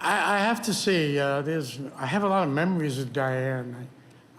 I have to say, I have a lot of memories of Diane.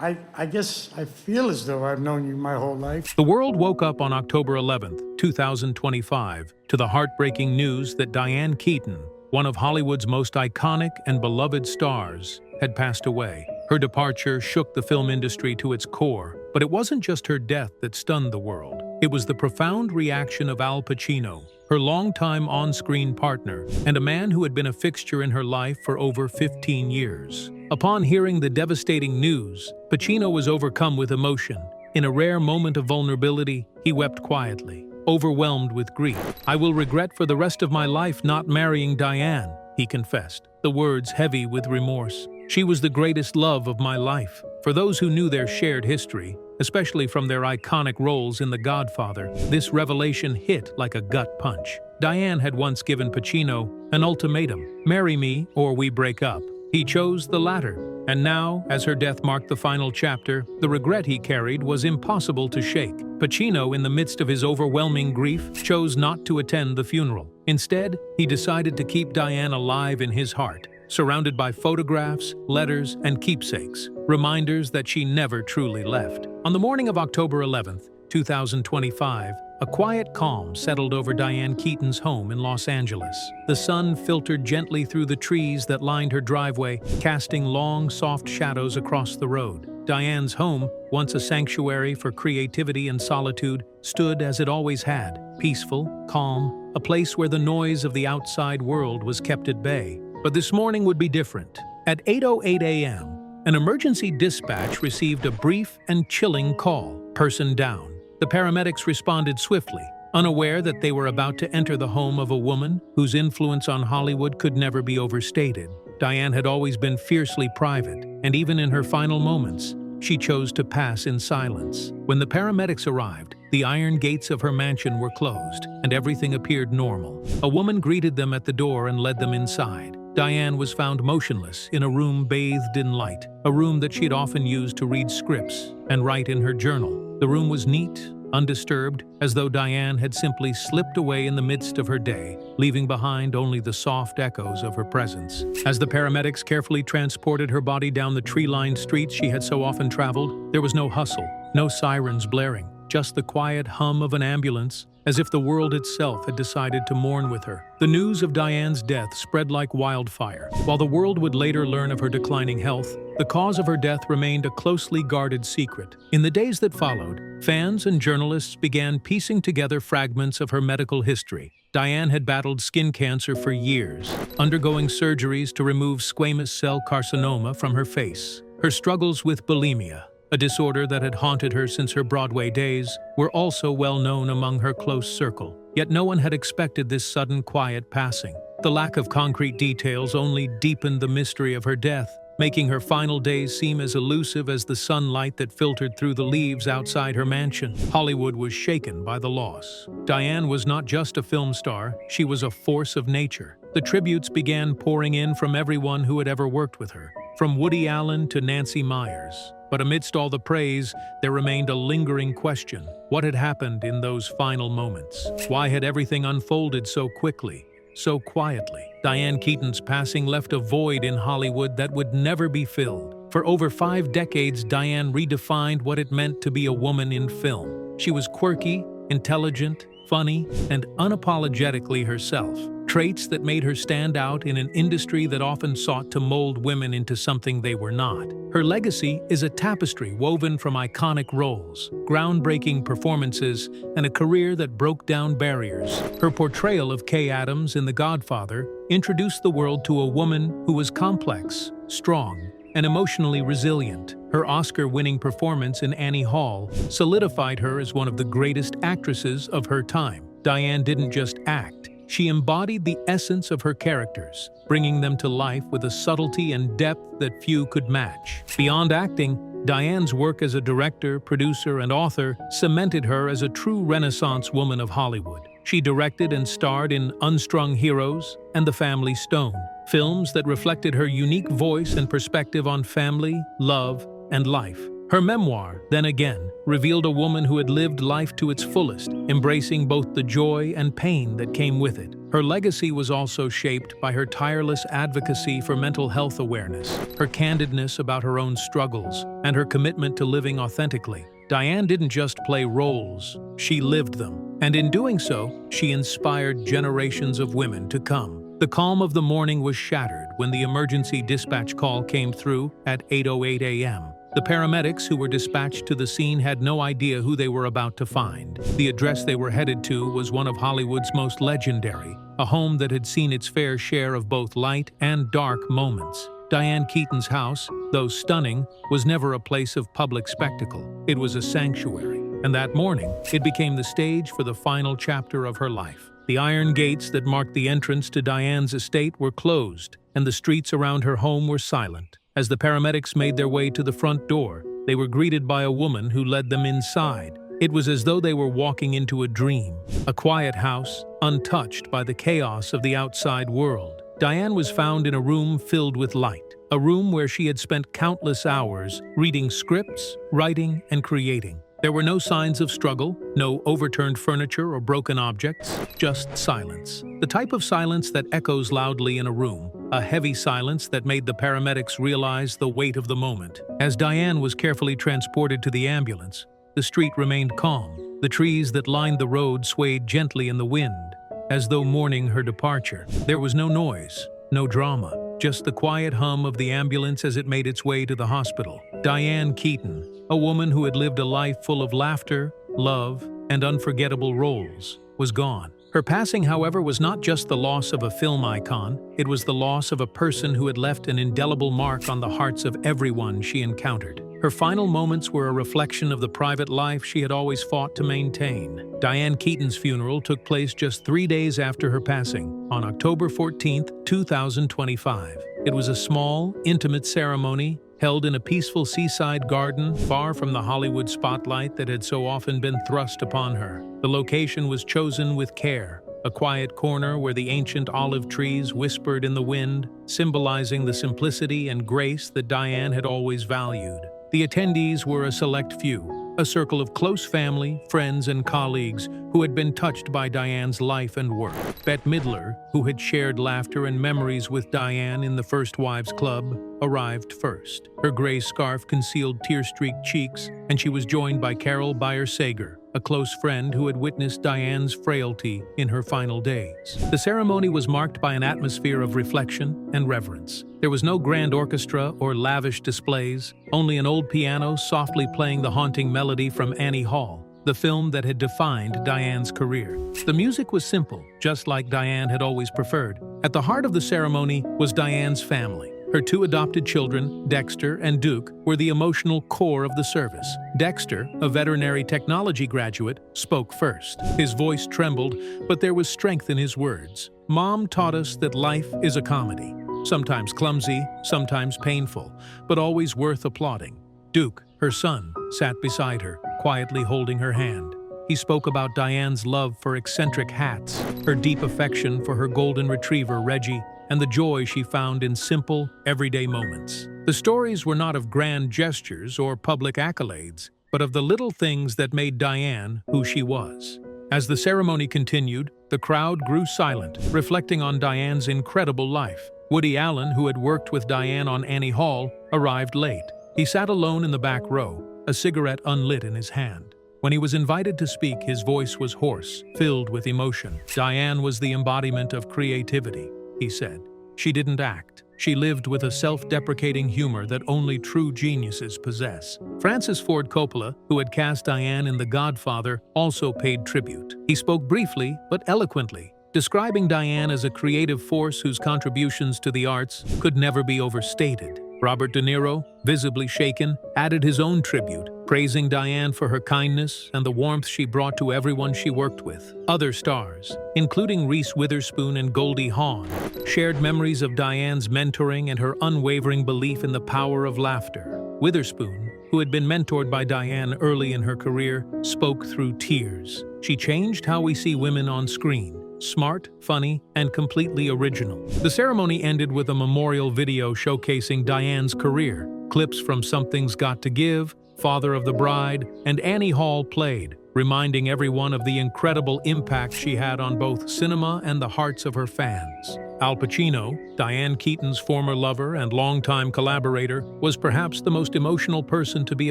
I guess I feel as though I've known you my whole life. The world woke up on October 11th, 2025, to the heartbreaking news that Dianne Keaton, one of Hollywood's most iconic and beloved stars, had passed away. Her departure shook the film industry to its core, but it wasn't just her death that stunned the world. It was the profound reaction of Al Pacino, her longtime on-screen partner, and a man who had been a fixture in her life for over 15 years. Upon hearing the devastating news, Pacino was overcome with emotion. In a rare moment of vulnerability, he wept quietly, overwhelmed with grief. "I will regret for the rest of my life not marrying Dianne," he confessed, the words heavy with remorse. "She was the greatest love of my life." For those who knew their shared history, especially from their iconic roles in The Godfather, this revelation hit like a gut punch. Dianne had once given Pacino an ultimatum: marry me or we break up. He chose the latter, and now, as her death marked the final chapter, the regret he carried was impossible to shake. Pacino, in the midst of his overwhelming grief, chose not to attend the funeral. Instead, he decided to keep Dianne alive in his heart, surrounded by photographs, letters, and keepsakes, reminders that she never truly left. On the morning of October 11th, 2025, a quiet calm settled over Dianne Keaton's home in Los Angeles. The sun filtered gently through the trees that lined her driveway, casting long, soft shadows across the road. Dianne's home, once a sanctuary for creativity and solitude, stood as it always had, peaceful, calm, a place where the noise of the outside world was kept at bay. But this morning would be different. At 8:08 a.m., an emergency dispatch received a brief and chilling call: person down. The paramedics responded swiftly, unaware that they were about to enter the home of a woman whose influence on Hollywood could never be overstated. Dianne had always been fiercely private, and even in her final moments, she chose to pass in silence. When the paramedics arrived, the iron gates of her mansion were closed, and everything appeared normal. A woman greeted them at the door and led them inside. Dianne was found motionless in a room bathed in light, a room that she'd often used to read scripts and write in her journal. The room was neat, undisturbed, as though Dianne had simply slipped away in the midst of her day, leaving behind only the soft echoes of her presence. As the paramedics carefully transported her body down the tree-lined streets she had so often traveled, there was no hustle, no sirens blaring, just the quiet hum of an ambulance, as if the world itself had decided to mourn with her. The news of Dianne's death spread like wildfire. While the world would later learn of her declining health, the cause of her death remained a closely guarded secret. In the days that followed, fans and journalists began piecing together fragments of her medical history. Dianne had battled skin cancer for years, undergoing surgeries to remove squamous cell carcinoma from her face. Her struggles with bulimia, a disorder that had haunted her since her Broadway days, were also well known among her close circle. Yet no one had expected this sudden quiet passing. The lack of concrete details only deepened the mystery of her death, making her final days seem as elusive as the sunlight that filtered through the leaves outside her mansion. Hollywood was shaken by the loss. Dianne was not just a film star, she was a force of nature. The tributes began pouring in from everyone who had ever worked with her, from Woody Allen to Nancy Meyers. But amidst all the praise, there remained a lingering question. What had happened in those final moments? Why had everything unfolded so quickly, so quietly? Dianne Keaton's passing left a void in Hollywood that would never be filled. For over 5 decades, Dianne redefined what it meant to be a woman in film. She was quirky, intelligent, funny, and unapologetically herself. Traits that made her stand out in an industry that often sought to mold women into something they were not. Her legacy is a tapestry woven from iconic roles, groundbreaking performances, and a career that broke down barriers. Her portrayal of Kay Adams in The Godfather introduced the world to a woman who was complex, strong, and emotionally resilient. Her Oscar-winning performance in Annie Hall solidified her as one of the greatest actresses of her time. Dianne didn't just act. She embodied the essence of her characters, bringing them to life with a subtlety and depth that few could match. Beyond acting, Dianne's work as a director, producer, and author cemented her as a true Renaissance woman of Hollywood. She directed and starred in Unstrung Heroes and The Family Stone, films that reflected her unique voice and perspective on family, love, and life. Her memoir, Then Again, revealed a woman who had lived life to its fullest, embracing both the joy and pain that came with it. Her legacy was also shaped by her tireless advocacy for mental health awareness, her candidness about her own struggles, and her commitment to living authentically. Dianne didn't just play roles, she lived them. And in doing so, she inspired generations of women to come. The calm of the morning was shattered when the emergency dispatch call came through at 8:08 a.m. The paramedics who were dispatched to the scene had no idea who they were about to find. The address they were headed to was one of Hollywood's most legendary, a home that had seen its fair share of both light and dark moments. Dianne Keaton's house, though stunning, was never a place of public spectacle. It was a sanctuary, and that morning, it became the stage for the final chapter of her life. The iron gates that marked the entrance to Dianne's estate were closed, and the streets around her home were silent. As the paramedics made their way to the front door, they were greeted by a woman who led them inside. It was as though they were walking into a dream, a quiet house, untouched by the chaos of the outside world. Dianne was found in a room filled with light, a room where she had spent countless hours reading scripts, writing, and creating. There were no signs of struggle, no overturned furniture or broken objects, just silence. The type of silence that echoes loudly in a room, a heavy silence that made the paramedics realize the weight of the moment. As Dianne was carefully transported to the ambulance, the street remained calm. The trees that lined the road swayed gently in the wind, as though mourning her departure. There was no noise, no drama, just the quiet hum of the ambulance as it made its way to the hospital. Dianne Keaton, a woman who had lived a life full of laughter, love, and unforgettable roles, was gone. Her passing, however, was not just the loss of a film icon, it was the loss of a person who had left an indelible mark on the hearts of everyone she encountered. Her final moments were a reflection of the private life she had always fought to maintain. Dianne Keaton's funeral took place just 3 days after her passing, on October 14, 2025. It was a small, intimate ceremony held in a peaceful seaside garden far from the Hollywood spotlight that had so often been thrust upon her. The location was chosen with care, a quiet corner where the ancient olive trees whispered in the wind, symbolizing the simplicity and grace that Dianne had always valued. The attendees were a select few, a circle of close family, friends, and colleagues who had been touched by Dianne's life and work. Bette Midler, who had shared laughter and memories with Dianne in the First Wives Club, arrived first. Her gray scarf concealed tear-streaked cheeks, and she was joined by Carol Bayer-Sager, a close friend who had witnessed Dianne's frailty in her final days. The ceremony was marked by an atmosphere of reflection and reverence. There was no grand orchestra or lavish displays, only an old piano softly playing the haunting melody from Annie Hall, the film that had defined Dianne's career. The music was simple, just like Dianne had always preferred. At the heart of the ceremony was Dianne's family. Her 2 adopted children, Dexter and Duke, were the emotional core of the service. Dexter, a veterinary technology graduate, spoke first. His voice trembled, but there was strength in his words. "Mom taught us that life is a comedy, sometimes clumsy, sometimes painful, but always worth applauding." Duke, her son, sat beside her, quietly holding her hand. He spoke about Dianne's love for eccentric hats, her deep affection for her golden retriever, Reggie, and the joy she found in simple, everyday moments. The stories were not of grand gestures or public accolades, but of the little things that made Dianne who she was. As the ceremony continued, the crowd grew silent, reflecting on Dianne's incredible life. Woody Allen, who had worked with Dianne on Annie Hall, arrived late. He sat alone in the back row, a cigarette unlit in his hand. When he was invited to speak, his voice was hoarse, filled with emotion. "Dianne was the embodiment of creativity," he said. "She didn't act. She lived with a self-deprecating humor that only true geniuses possess." Francis Ford Coppola, who had cast Dianne in The Godfather, also paid tribute. He spoke briefly but eloquently, describing Dianne as a creative force whose contributions to the arts could never be overstated. Robert De Niro, visibly shaken, added his own tribute, praising Dianne for her kindness and the warmth she brought to everyone she worked with. Other stars, including Reese Witherspoon and Goldie Hawn, shared memories of Dianne's mentoring and her unwavering belief in the power of laughter. Witherspoon, who had been mentored by Dianne early in her career, spoke through tears. "She changed how we see women on screen. Smart, funny, and completely original." The ceremony ended with a memorial video showcasing Dianne's career. Clips from Something's Got to Give, Father of the Bride, and Annie Hall played, reminding everyone of the incredible impact she had on both cinema and the hearts of her fans. Al Pacino, Dianne Keaton's former lover and longtime collaborator, was perhaps the most emotional person to be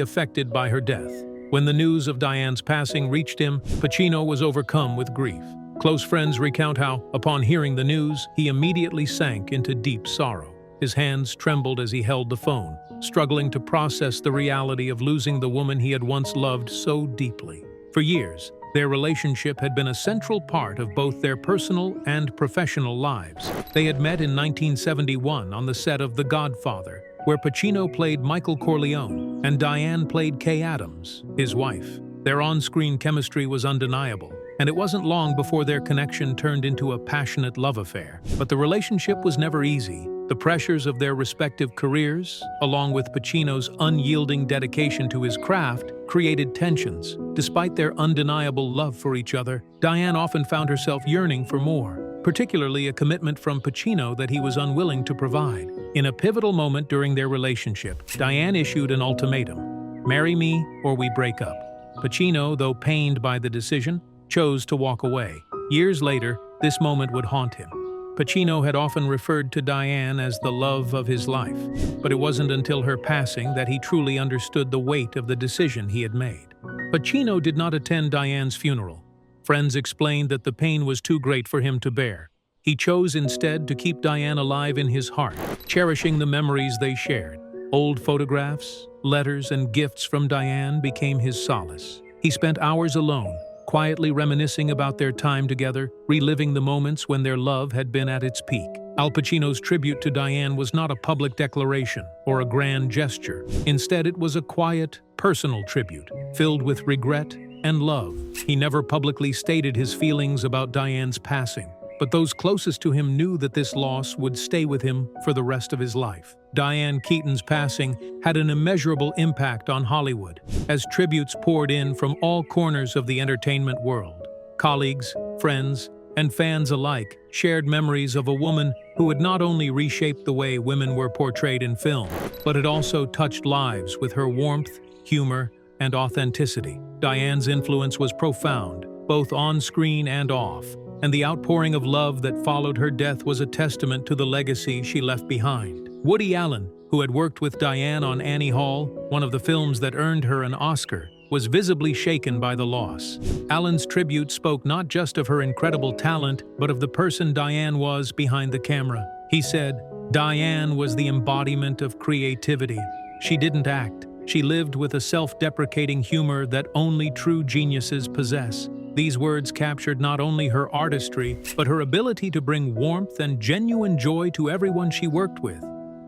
affected by her death. When the news of Dianne's passing reached him, Pacino was overcome with grief. Close friends recount how, upon hearing the news, he immediately sank into deep sorrow. His hands trembled as he held the phone, struggling to process the reality of losing the woman he had once loved so deeply. For years, their relationship had been a central part of both their personal and professional lives. They had met in 1971 on the set of The Godfather, where Pacino played Michael Corleone and Dianne played Kay Adams, his wife. Their on-screen chemistry was undeniable, and it wasn't long before their connection turned into a passionate love affair. But the relationship was never easy. The pressures of their respective careers, along with Pacino's unyielding dedication to his craft, created tensions. Despite their undeniable love for each other, Dianne often found herself yearning for more, particularly a commitment from Pacino that he was unwilling to provide. In a pivotal moment during their relationship, Dianne issued an ultimatum: "Marry me or we break up." Pacino, though pained by the decision, chose to walk away. Years later, this moment would haunt him. Pacino had often referred to Dianne as the love of his life, but it wasn't until her passing that he truly understood the weight of the decision he had made. Pacino did not attend Dianne's funeral. Friends explained that the pain was too great for him to bear. He chose instead to keep Dianne alive in his heart, cherishing the memories they shared. Old photographs, letters, and gifts from Dianne became his solace. He spent hours alone, quietly reminiscing about their time together, reliving the moments when their love had been at its peak. Al Pacino's tribute to Dianne was not a public declaration or a grand gesture. Instead, it was a quiet, personal tribute, filled with regret and love. He never publicly stated his feelings about Dianne's passing, but those closest to him knew that this loss would stay with him for the rest of his life. Dianne Keaton's passing had an immeasurable impact on Hollywood, as tributes poured in from all corners of the entertainment world. Colleagues, friends, and fans alike shared memories of a woman who had not only reshaped the way women were portrayed in film, but had also touched lives with her warmth, humor, and authenticity. Dianne's influence was profound, both on screen and off, and the outpouring of love that followed her death was a testament to the legacy she left behind. Woody Allen, who had worked with Dianne on Annie Hall, one of the films that earned her an Oscar, was visibly shaken by the loss. Allen's tribute spoke not just of her incredible talent, but of the person Dianne was behind the camera. He said, "Dianne was the embodiment of creativity. She didn't act. She lived with a self-deprecating humor that only true geniuses possess." These words captured not only her artistry, but her ability to bring warmth and genuine joy to everyone she worked with.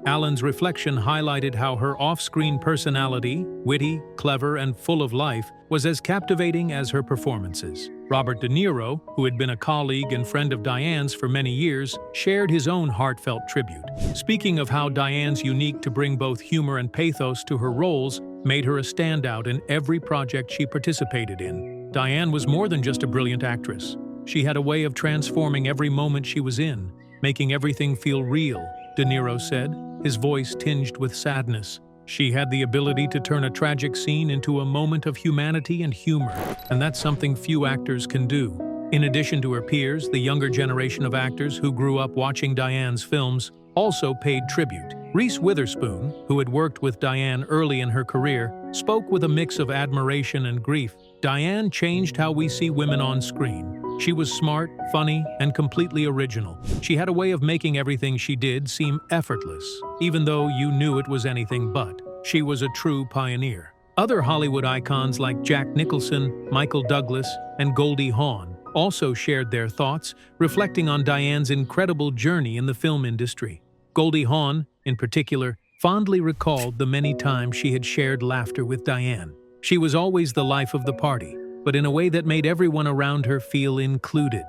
Allen's reflection highlighted how her off-screen personality, witty, clever, and full of life, was as captivating as her performances. Robert De Niro, who had been a colleague and friend of Dianne's for many years, shared his own heartfelt tribute. Speaking of how Dianne's unique to bring both humor and pathos to her roles made her a standout in every project she participated in. Dianne was more than just a brilliant actress. She had a way of transforming every moment she was in, making everything feel real, De Niro said, his voice tinged with sadness. She had the ability to turn a tragic scene into a moment of humanity and humor, and that's something few actors can do. In addition to her peers, the younger generation of actors who grew up watching Dianne's films also paid tribute. Reese Witherspoon, who had worked with Dianne early in her career, spoke with a mix of admiration and grief. "Dianne changed how we see women on screen. She was smart, funny, and completely original. She had a way of making everything she did seem effortless, even though you knew it was anything but. She was a true pioneer." Other Hollywood icons like Jack Nicholson, Michael Douglas, and Goldie Hawn also shared their thoughts, reflecting on Dianne's incredible journey in the film industry. Goldie Hawn, in particular, fondly recalled the many times she had shared laughter with Dianne. She was always the life of the party, but in a way that made everyone around her feel included.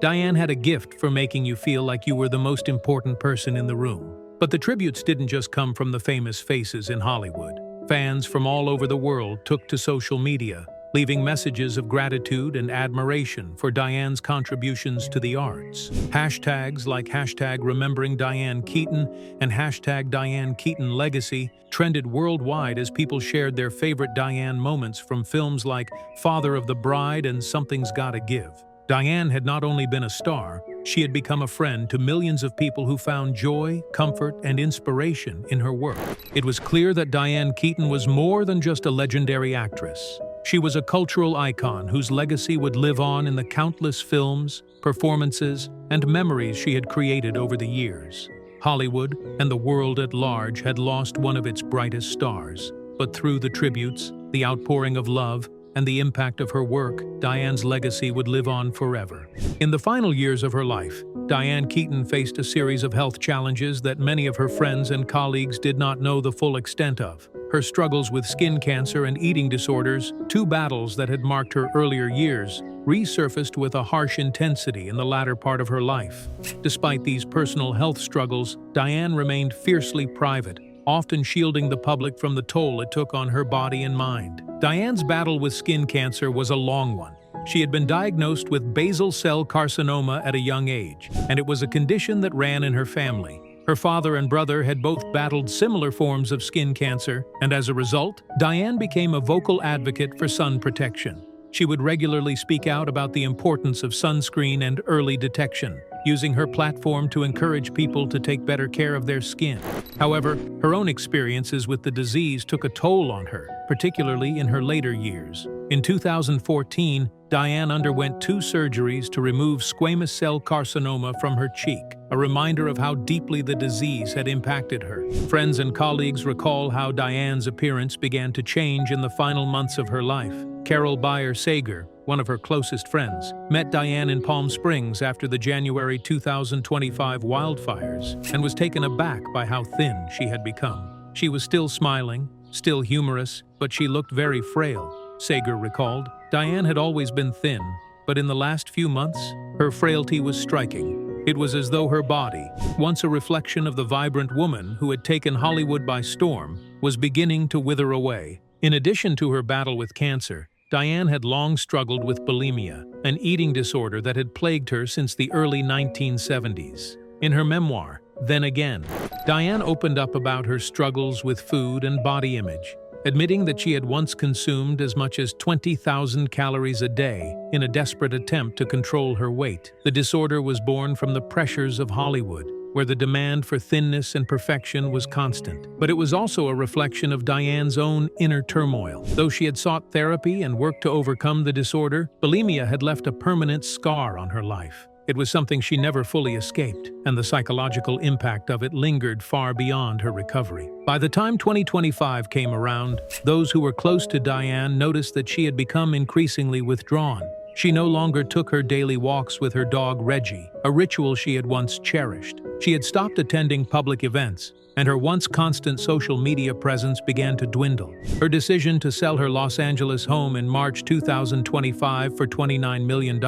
Dianne had a gift for making you feel like you were the most important person in the room. But the tributes didn't just come from the famous faces in Hollywood. Fans from all over the world took to social media, leaving messages of gratitude and admiration for Dianne's contributions to the arts. Hashtags like hashtag Remembering Dianne Keaton and hashtag Dianne Keaton Legacy trended worldwide as people shared their favorite Dianne moments from films like Father of the Bride and Something's Gotta Give. Dianne had not only been a star, she had become a friend to millions of people who found joy, comfort, and inspiration in her work. It was clear that Dianne Keaton was more than just a legendary actress. She was a cultural icon whose legacy would live on in the countless films, performances, and memories she had created over the years. Hollywood and the world at large had lost one of its brightest stars, but through the tributes, the outpouring of love, and the impact of her work, Dianne's legacy would live on forever. In the final years of her life, Dianne Keaton faced a series of health challenges that many of her friends and colleagues did not know the full extent of. Her struggles with skin cancer and eating disorders, two battles that had marked her earlier years, resurfaced with a harsh intensity in the latter part of her life. Despite these personal health struggles, Dianne remained fiercely private, often shielding the public from the toll it took on her body and mind. Dianne's battle with skin cancer was a long one. She had been diagnosed with basal cell carcinoma at a young age, and it was a condition that ran in her family. Her father and brother had both battled similar forms of skin cancer, and as a result, Dianne became a vocal advocate for sun protection. She would regularly speak out about the importance of sunscreen and early detection, using her platform to encourage people to take better care of their skin. However, her own experiences with the disease took a toll on her, particularly in her later years. In 2014, Dianne underwent 2 surgeries to remove squamous cell carcinoma from her cheek, a reminder of how deeply the disease had impacted her. Friends and colleagues recall how Dianne's appearance began to change in the final months of her life. Carol Bayer Sager, one of her closest friends, met Dianne in Palm Springs after the January 2025 wildfires and was taken aback by how thin she had become. She was still smiling, still humorous, but she looked very frail, Sager recalled. Dianne had always been thin, but in the last few months, her frailty was striking. It was as though her body, once a reflection of the vibrant woman who had taken Hollywood by storm, was beginning to wither away. In addition to her battle with cancer, Dianne had long struggled with bulimia, an eating disorder that had plagued her since the early 1970s. In her memoir, Then Again, Dianne opened up about her struggles with food and body image, admitting that she had once consumed as much as 20,000 calories a day in a desperate attempt to control her weight. The disorder was born from the pressures of Hollywood, where the demand for thinness and perfection was constant. But it was also a reflection of Dianne's own inner turmoil. Though she had sought therapy and worked to overcome the disorder, bulimia had left a permanent scar on her life. It was something she never fully escaped, and the psychological impact of it lingered far beyond her recovery. By the time 2025 came around, those who were close to Dianne noticed that she had become increasingly withdrawn. She no longer took her daily walks with her dog Reggie, a ritual she had once cherished. She had stopped attending public events, and her once constant social media presence began to dwindle. Her decision to sell her Los Angeles home in March 2025 for $29 million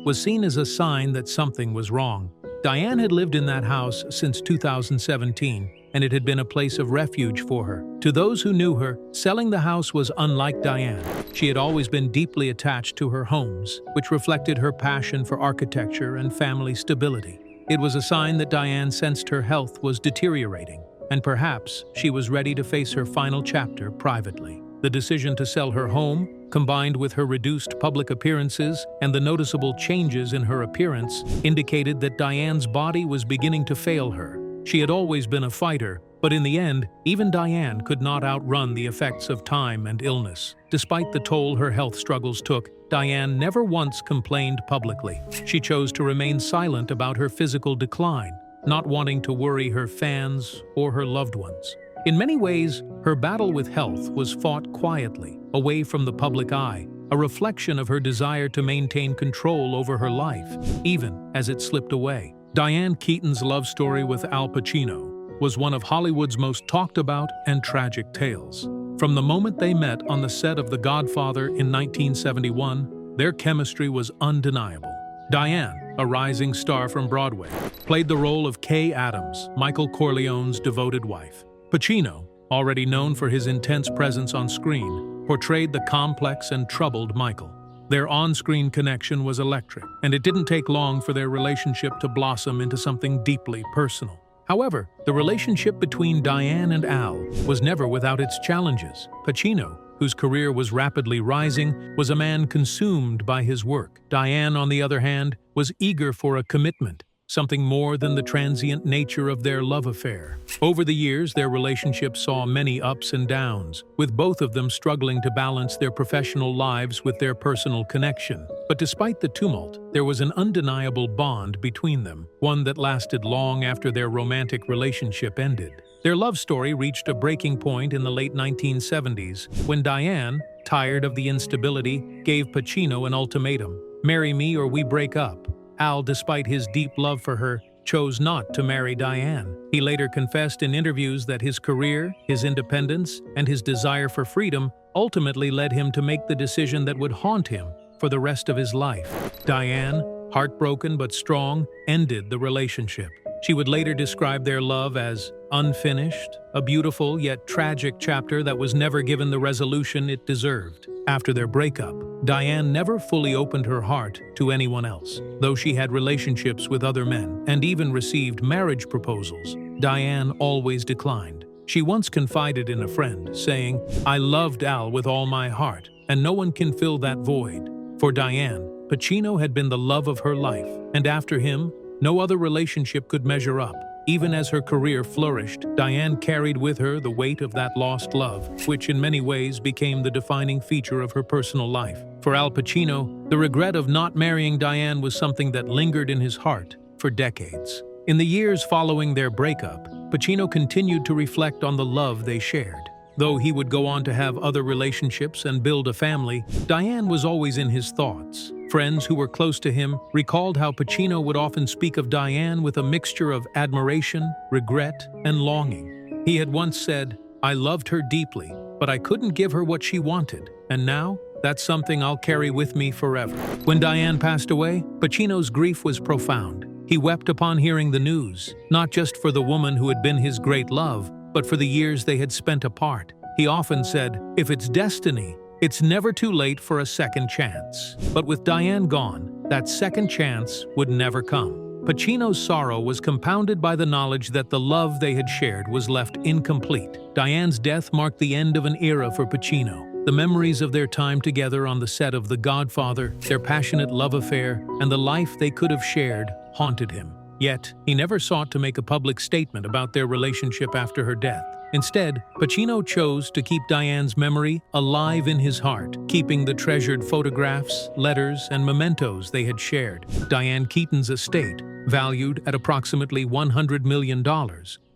was seen as a sign that something was wrong. Dianne had lived in that house since 2017, and it had been a place of refuge for her. To those who knew her, selling the house was unlike Dianne. She had always been deeply attached to her homes, which reflected her passion for architecture and family stability. It was a sign that Dianne sensed her health was deteriorating, and perhaps she was ready to face her final chapter privately. The decision to sell her home, combined with her reduced public appearances and the noticeable changes in her appearance, indicated that Dianne's body was beginning to fail her. She had always been a fighter, but in the end, even Dianne could not outrun the effects of time and illness. Despite the toll her health struggles took, Dianne never once complained publicly. She chose to remain silent about her physical decline, not wanting to worry her fans or her loved ones. In many ways, her battle with health was fought quietly, away from the public eye, a reflection of her desire to maintain control over her life, even as it slipped away. Dianne Keaton's love story with Al Pacino was one of Hollywood's most talked about and tragic tales. From the moment they met on the set of The Godfather in 1971, their chemistry was undeniable. Dianne, a rising star from Broadway, played the role of Kay Adams, Michael Corleone's devoted wife. Pacino, already known for his intense presence on screen, portrayed the complex and troubled Michael. Their on-screen connection was electric, and it didn't take long for their relationship to blossom into something deeply personal. However, the relationship between Dianne and Al was never without its challenges. Pacino, whose career was rapidly rising, was a man consumed by his work. Dianne, on the other hand, was eager for a commitment, something more than the transient nature of their love affair. Over the years, their relationship saw many ups and downs, with both of them struggling to balance their professional lives with their personal connection. But despite the tumult, there was an undeniable bond between them, one that lasted long after their romantic relationship ended. Their love story reached a breaking point in the late 1970s when Dianne, tired of the instability, gave Pacino an ultimatum: "Marry me or we break up." Al, despite his deep love for her, chose not to marry Dianne. He later confessed in interviews that his career, his independence, and his desire for freedom ultimately led him to make the decision that would haunt him for the rest of his life. Dianne, heartbroken but strong, ended the relationship. She would later describe their love as unfinished, a beautiful yet tragic chapter that was never given the resolution it deserved. After their breakup, Dianne never fully opened her heart to anyone else. Though she had relationships with other men and even received marriage proposals, Dianne always declined. She once confided in a friend, saying, "I loved Al with all my heart, and no one can fill that void." For Dianne, Pacino had been the love of her life, and after him, no other relationship could measure up. Even as her career flourished, Dianne carried with her the weight of that lost love, which in many ways became the defining feature of her personal life. For Al Pacino, the regret of not marrying Dianne was something that lingered in his heart for decades. In the years following their breakup, Pacino continued to reflect on the love they shared. Though he would go on to have other relationships and build a family, Dianne was always in his thoughts. Friends who were close to him recalled how Pacino would often speak of Dianne with a mixture of admiration, regret, and longing. He had once said, "I loved her deeply, but I couldn't give her what she wanted, and now that's something I'll carry with me forever." When Dianne passed away, Pacino's grief was profound. He wept upon hearing the news, not just for the woman who had been his great love, but for the years they had spent apart. He often said, "If it's destiny, it's never too late for a second chance." But with Dianne gone, that second chance would never come. Pacino's sorrow was compounded by the knowledge that the love they had shared was left incomplete. Dianne's death marked the end of an era for Pacino. The memories of their time together on the set of The Godfather, their passionate love affair, and the life they could have shared haunted him. Yet, he never sought to make a public statement about their relationship after her death. Instead, Pacino chose to keep Dianne's memory alive in his heart, keeping the treasured photographs, letters, and mementos they had shared. Dianne Keaton's estate, valued at approximately $100 million,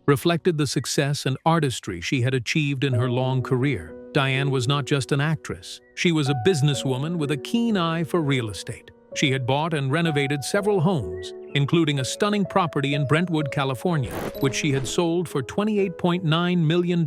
reflected the success and artistry she had achieved in her long career. Dianne was not just an actress. She was a businesswoman with a keen eye for real estate. She had bought and renovated several homes, including a stunning property in Brentwood, California, which she had sold for $28.9 million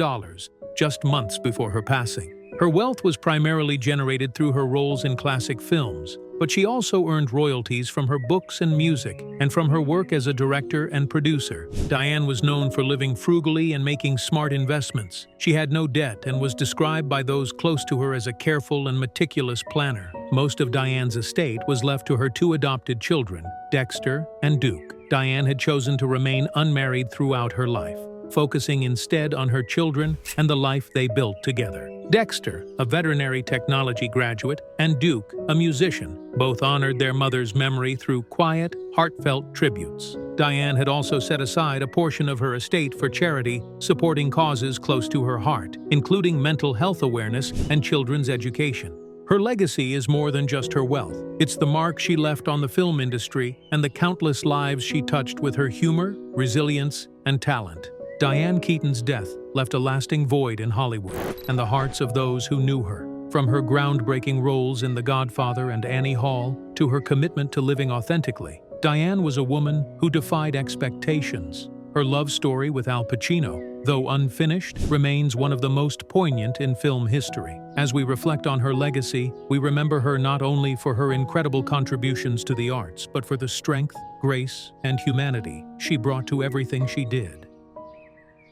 just months before her passing. Her wealth was primarily generated through her roles in classic films, but she also earned royalties from her books and music and from her work as a director and producer. Dianne was known for living frugally and making smart investments. She had no debt and was described by those close to her as a careful and meticulous planner. Most of Dianne's estate was left to her two adopted children, Dexter and Duke. Dianne had chosen to remain unmarried throughout her life, focusing instead on her children and the life they built together. Dexter, a veterinary technology graduate, and Duke, a musician, both honored their mother's memory through quiet, heartfelt tributes. Dianne had also set aside a portion of her estate for charity, supporting causes close to her heart, including mental health awareness and children's education. Her legacy is more than just her wealth. It's the mark she left on the film industry and the countless lives she touched with her humor, resilience, and talent. Dianne Keaton's death left a lasting void in Hollywood and the hearts of those who knew her. From her groundbreaking roles in The Godfather and Annie Hall to her commitment to living authentically, Dianne was a woman who defied expectations. Her love story with Al Pacino, though unfinished, remains one of the most poignant in film history. As we reflect on her legacy, we remember her not only for her incredible contributions to the arts, but for the strength, grace, and humanity she brought to everything she did.